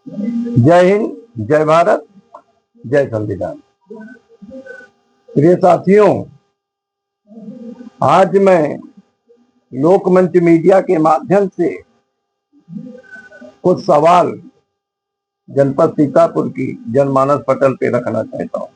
जय हिंद, जय भारत, जय संविधान। प्रिय साथियों, आज मैं लोकमंच मीडिया के माध्यम से कुछ सवाल जनपद सीतापुर की जनमानस पटल पे रखना चाहता हूँ।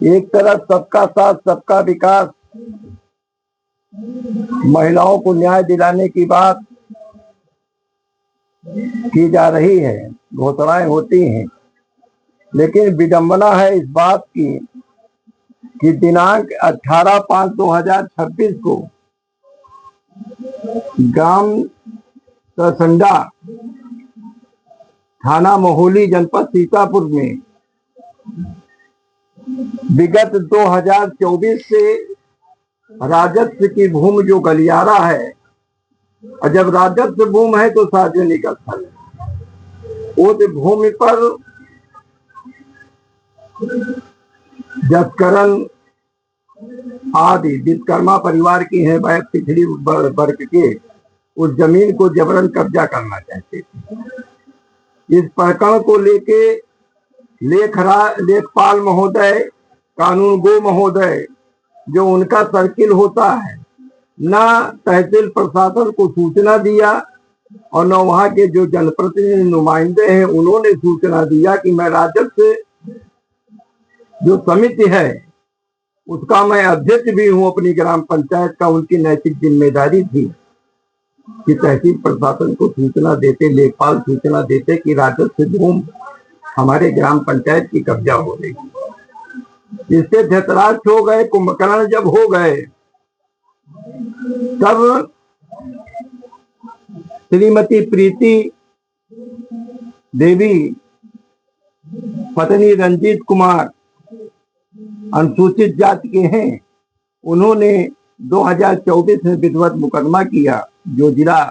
एक तरफ सबका साथ सबका विकास, महिलाओं को न्याय दिलाने की बात की जा रही है, घोषणाएं होती हैं, लेकिन विडंबना है इस बात की कि दिनांक 18/5/2026 को ग्राम सरसंडा, थाना मोहली, जनपद सीतापुर में विगत 2024 से राजस्व की भूमि जो गलियारा है, और जब राजस्व भूमि है तो सार्वजनिक स्थल है, उस भूमि पर जसकरण आदि विश्वकर्मा परिवार की है वह पिछड़ी वर्ग के उस जमीन को जबरन कब्जा करना चाहते थे। इस प्रकरण को लेके लेखपाल महोदय, कानून गो महोदय, जो उनका सर्किल होता है, ना तहसील प्रशासन को सूचना दिया और न वहां के जो जनप्रतिनिधि नुमाइंदे हैं उन्होंने सूचना दिया कि मैं राजस्व जो समिति है उसका मैं अध्यक्ष भी हूं अपनी ग्राम पंचायत का। उनकी नैतिक जिम्मेदारी थी कि तहसील प्रशासन को सूचना देते, लेखपाल सूचना देते कि राजस्व भूमि हमारे ग्राम पंचायत की कब्जा हो रही। इससे धृतराष्ट्र हो गए, कुंभकर्ण जब हो गए, तब श्रीमती प्रीति देवी, पत्नी रंजीत कुमार, अनुसूचित जाति के हैं, उन्होंने 2024 में विधिवत मुकदमा किया जो जिला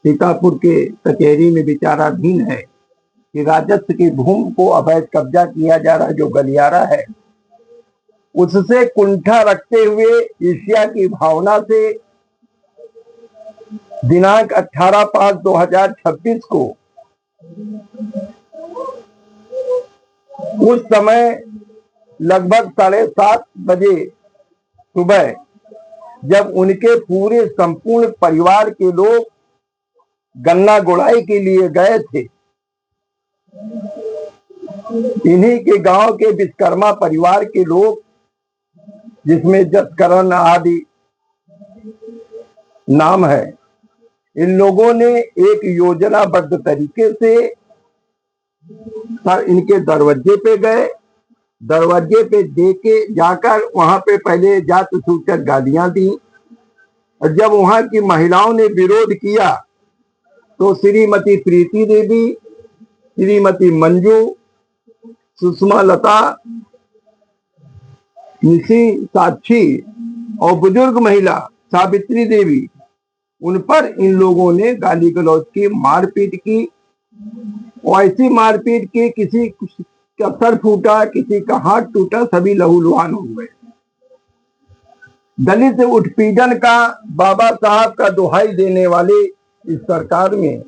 सीतापुर के कचहरी में विचाराधीन है कि राजस्व की भूमि को अवैध कब्जा किया जा रहा है, जो गलियारा है। उससे कुंठा रखते हुए ईर्ष्या की भावना से दिनांक 18/5/2026 को उस समय लगभग 7:30 बजे सुबह जब उनके पूरे संपूर्ण परिवार के लोग गन्ना गुड़ाई के लिए गए थे, इन्हीं के गांव के विश्वकर्मा परिवार के लोग, जिसमें जसकरण आदि नाम है, इन लोगों ने एक योजनाबद्ध तरीके से इनके दरवाजे पे गए, दरवाजे पे देके जाकर वहां पे पहले जात सूचक गालियां दी, और जब वहां की महिलाओं ने विरोध किया तो श्रीमती प्रीति देवी, श्रीमती मंजू, सुषमा लता, निशी साक्षी और बुजुर्ग महिला सावित्री देवी, उन पर इन लोगों ने गाली गलौज की, मारपीट की। और ऐसी मारपीट की किसी का सर फूटा, किसी का हाथ टूटा, सभी लहूलुहान हो गए। दलित उत्पीड़न का, बाबा साहब का दुहाई देने वाले इस सरकार में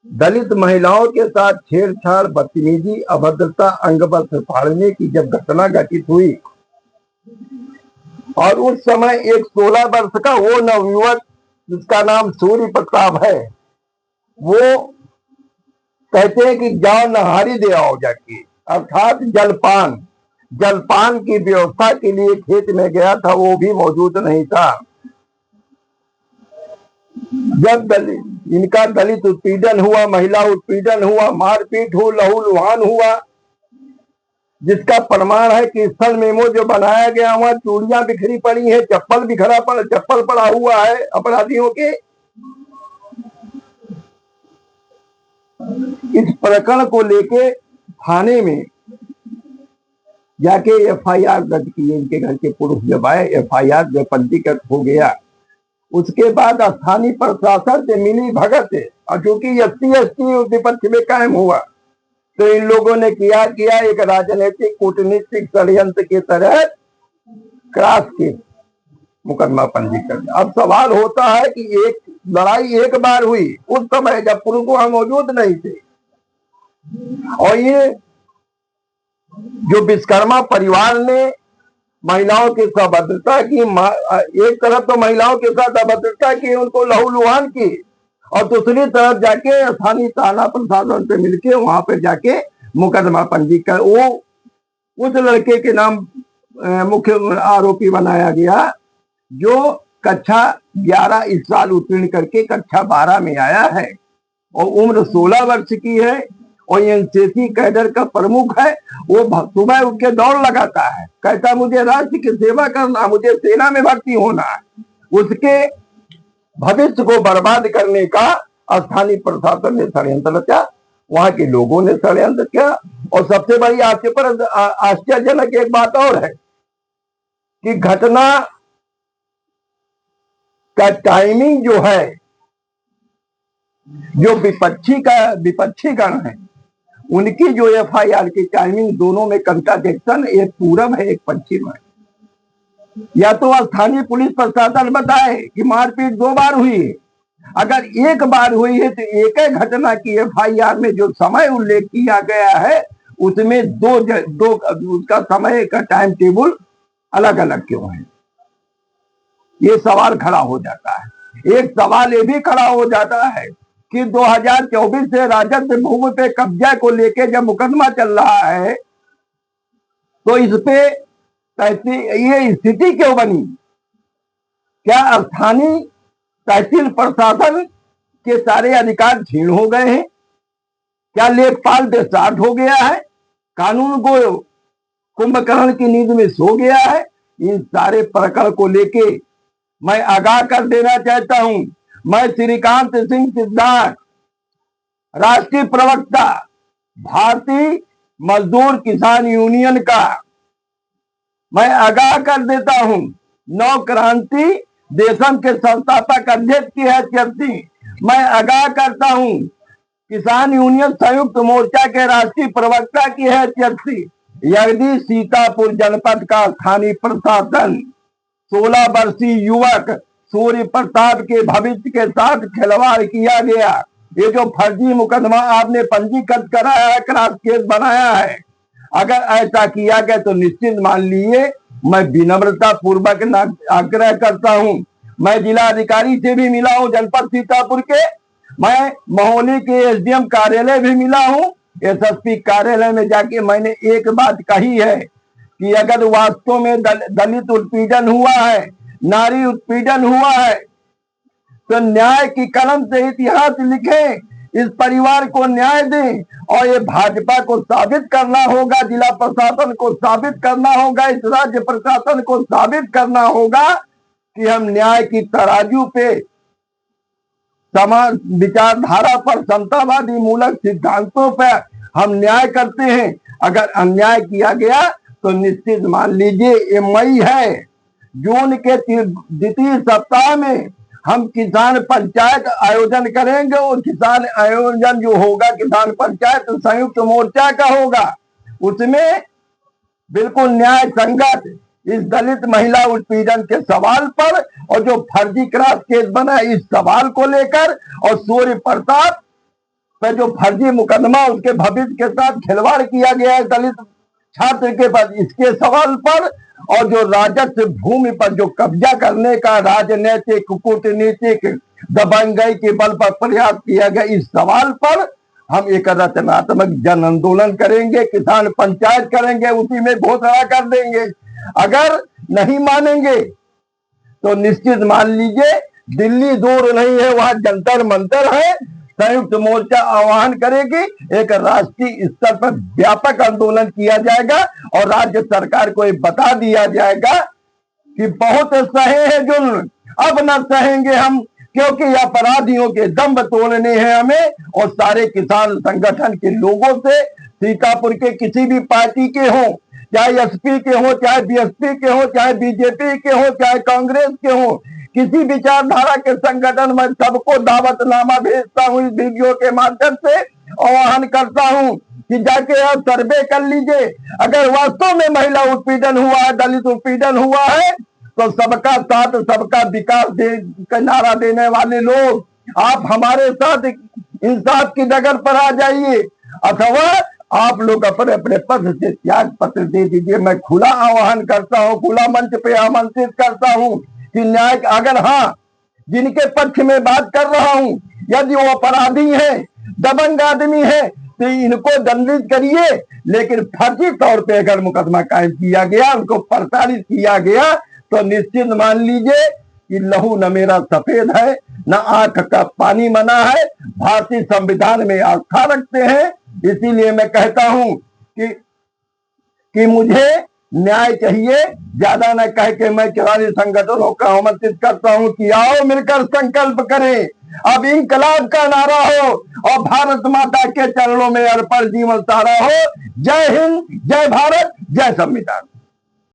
दलित महिलाओं के साथ छेड़छाड़, बदतमीजी, अभद्रता, अंगबल से फाड़ने की जब घटना घटित हुई, और उस समय एक 16 वर्ष का वो नवयुवक जिसका नाम सूर्य प्रताप है, वो कहते हैं कि जाओ नहारी दे आओ जाके, अर्थात जलपान की व्यवस्था के लिए खेत में गया था, वो भी मौजूद नहीं था। जब इनका दलित उत्पीड़न हुआ, महिला उत्पीड़न हुआ, मारपीट हो, लहूलुहान हुआ, जिसका प्रमाण है कि स्थल मेमो जो बनाया गया, वहां चूड़ियां बिखरी पड़ी है, चप्पल पड़ा हुआ है अपराधियों के। इस प्रकरण को लेके थाने में जाके एफआईआर दर्ज की। इनके घर के पुरुष जब आए, एफआईआर जब पंजीकृत हो गया, उसके बाद स्थानीय प्रशासन से मिली भगत है, और चूंकि SC विपक्ष में कायम हुआ, तो इन लोगों ने किया एक राजनीतिक कूटनीतिक षड्यंत्र के तहत क्रॉस केस मुकदमा पंजीकृत। अब सवाल होता है कि एक लड़ाई एक बार हुई, उस समय जब पुरुष वहां मौजूद नहीं थे, और ये जो विश्वकर्मा परिवार ने महिलाओं की अभद्रता की, एक तरफ तो महिलाओं के साथ अभद्रता की, उनको लहूलुहान की, और दूसरी तरफ जाके स्थानीय थाना प्रशासन से मिलके वहां पे जाके मुकदमा पंजीकृत, वो उस लड़के के नाम मुख्य आरोपी बनाया गया जो कक्षा 11 इस साल उत्तीर्ण करके कक्षा 12 में आया है और उम्र 16 वर्ष की है और एनसीसी कैडर का प्रमुख है। वो सुबह उठ के दौड़ लगाता है, कहता मुझे राष्ट्र की सेवा करना, मुझे सेना में भर्ती होना है। उसके भविष्य को बर्बाद करने का स्थानीय प्रशासन ने षड्यंत्र रचा, वहां के लोगों ने षड्यंत्र किया। और सबसे बड़ी आश्चर्यजनक एक बात और है कि घटना का टाइमिंग जो है, जो विपक्षी गण है, उनकी जो एफआईआर की टाइमिंग, दोनों में कंट्राडिक्शन, एक पूरब है एक पश्चिम है। या तो स्थानीय पुलिस प्रशासन बताए कि मारपीट 2 बार हुई है, अगर 1 बार हुई है तो एक ही घटना की एफआईआर में जो समय उल्लेख किया गया है उसमें दो उसका समय का टाइम टेबल अलग अलग क्यों है, ये सवाल खड़ा हो जाता है। एक सवाल ये भी खड़ा हो जाता है कि 2024 से राजस्व भूमि पे कब्जा को लेके जब मुकदमा चल रहा है तो इस पे ये स्थिति क्यों बनी? क्या स्थानीय तहसील प्रशासन के सारे अधिकार छीन हो गए हैं? क्या लेखपाल बेसाठ हो गया है? कानून को कुंभकर्ण की नींद में सो गया है? इन सारे प्रकरण को लेके मैं आगाह कर देना चाहता हूं। मैं श्रीकांत सिंह सिद्धार्थ, राष्ट्रीय प्रवक्ता भारतीय मजदूर किसान यूनियन का, मैं आगाह कर देता हूं, नव क्रांति देशम के संस्थापक अध्यक्ष की हैसियत से मैं आगाह करता हूं, किसान यूनियन संयुक्त मोर्चा के राष्ट्रीय प्रवक्ता की हैसियत से, यदि सीतापुर जनपद का स्थानीय प्रशासन 16 वर्षीय युवक सूर्य प्रताप के भविष्य के साथ खिलवाड़ किया गया, ये जो फर्जी मुकदमा आपने पंजीकृत कराया है, क्रॉस केस बनाया है, अगर ऐसा किया गया तो निश्चित मान लीजिए मैं विनम्रता पूर्वक आग्रह करता हूं। मैं जिला अधिकारी से भी मिला हूं जनपद सीतापुर के, मैं महोली के एसडीएम कार्यालय भी मिला हूं, एसएसपी कार्यालय में जाके मैंने एक बात कही है कि अगर वास्तव में दलित उत्पीड़न हुआ है, नारी उत्पीड़न हुआ है, तो न्याय की कलम से इतिहास लिखें, इस परिवार को न्याय दें। और ये भाजपा को साबित करना होगा, जिला प्रशासन को साबित करना होगा, इस राज्य प्रशासन को साबित करना होगा कि हम न्याय की तराजू पे, समाज विचारधारा पर, समतावादी मूलक सिद्धांतों पर हम न्याय करते हैं। अगर अन्याय किया गया तो निश्चित मान लीजिए ये मई है, जून के द्वितीय सप्ताह में हम किसान पंचायत आयोजन करेंगे और किसान आयोजन जो होगा किसान पंचायत संयुक्त मोर्चा का होगा, उसमें बिल्कुल न्याय संगत इस दलित महिला उत्पीड़न के सवाल पर और जो फर्जी क्रॉस केस बना इस सवाल को लेकर और सूर्य प्रताप पर जो फर्जी मुकदमा उसके भविष्य के साथ खिलवाड़ किया गया है दलित छात्र के पास, इसके सवाल पर और जो राजस्व भूमि पर जो कब्जा करने का राजनीतिक कूटनीतिक दबंगई के बल पर प्रयास किया गया, इस सवाल पर हम एक रचनात्मक जन आंदोलन करेंगे, किसान पंचायत करेंगे, उसी में घोषणा कर देंगे। अगर नहीं मानेंगे तो निश्चित मान लीजिए दिल्ली दूर नहीं है, वहां जंतर मंतर है, संयुक्त मोर्चा आह्वान करेगी, एक राष्ट्रीय स्तर पर व्यापक आंदोलन किया जाएगा और राज्य सरकार को ये बता दिया जाएगा कि बहुत सहे हैं जुल्म, अब न सहेंगे हम, क्योंकि अपराधियों के दंभ तोड़ने हैं हमें। और सारे किसान संगठन के लोगों से, सीतापुर के किसी भी पार्टी के हों, चाहे एसपी के हो, चाहे बीएसपी के हो, चाहे बीजेपी के हो, चाहे कांग्रेस के हो, किसी विचारधारा के संगठन में सबको दावतनामा भेजता हूं इस वीडियो के माध्यम से, आह्वान करता हूं कि जाके आप सर्वे कर लीजिए। अगर वास्तव में महिला उत्पीड़न हुआ है, दलित उत्पीड़न हुआ है, तो सबका साथ सबका विकास का नारा देने वाले लोग आप हमारे साथ इंसाफ की डगर पर आ जाइए, अथवा आप लोग अपने अपने पद से त्याग पत्र दे दीजिए। मैं खुला आह्वान करता हूं, खुला मंच पे आमंत्रित करता हूं कि न्याय, अगर हाँ जिनके पक्ष में बात कर रहा हूं, यदि वो अपराधी हैं, दबंग आदमी है, तो इनको दंडित करिए, लेकिन फर्जी तौर पे अगर मुकदमा कायम किया गया, उनको प्रताड़ित किया गया, तो निश्चित मान लीजिए कि लहू न मेरा सफेद है, न आंख का पानी मना है। भारतीय संविधान में आस्था रखते हैं, इसीलिए मैं कहता हूं कि मुझे न्याय चाहिए। ज्यादा न कह के मैं किसानी संगठनों का आमंत्रित करता हूं कि आओ मिलकर संकल्प करें, अब इंकलाब का नारा हो और भारत माता के चरणों में अर्पण जीवन सारा हो। जय हिंद, जय भारत, जय संविधान।